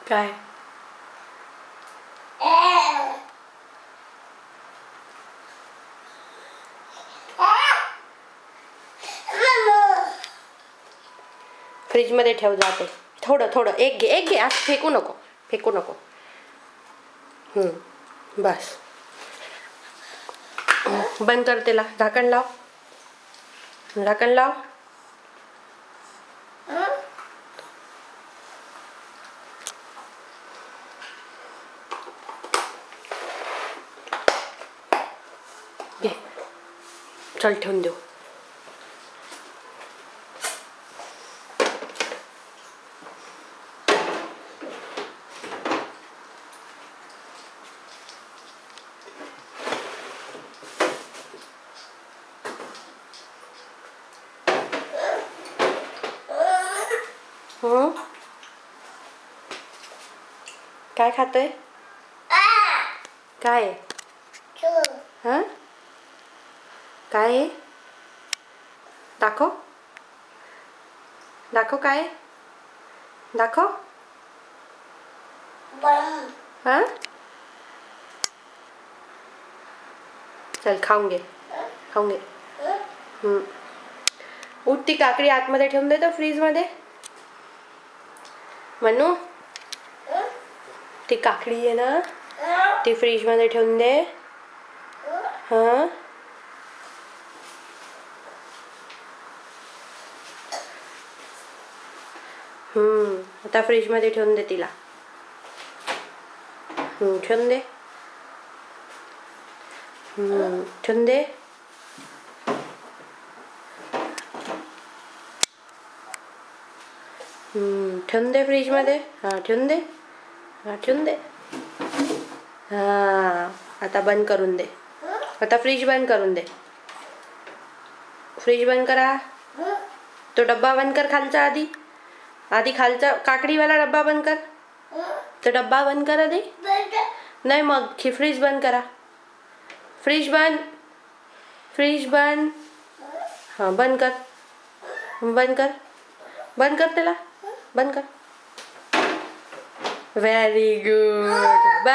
काय फ्रीज मध्ये ठेव जाते. थोडं थोडं एक घे असं फेकू नको. बस बंद कर त्याला. झाकण लाव. घे चल ठेवून देऊ. काय खातोय? काय हा काय दाखव काय दाखव. हा चल खाऊन घे. उठ ती काकडी आतमध्ये ठेवून दे तर फ्रीज मध्ये. म्हणू ती काकडी आहे ना ती फ्रीज मध्ये ठेवून दे. हा आता फ्रीज मध्ये ठेवून दे तिला. ठेवून दे. ठेवून दे. ठेवून दे फ्रीज मध्ये. ठेवून दे. आता बंद करून दे. आता फ्रीज बंद करून दे. फ्रीज बंद करा. तो डब्बा बंद कर खालचा आधी खालचा काकडीवाला डब्बा बंद कर. तो डब्बा बंद कर आधी. नाही मग फ्रीज बंद करा. फ्रीज बंद. बंद कर त्याला. बंद कर. Very good.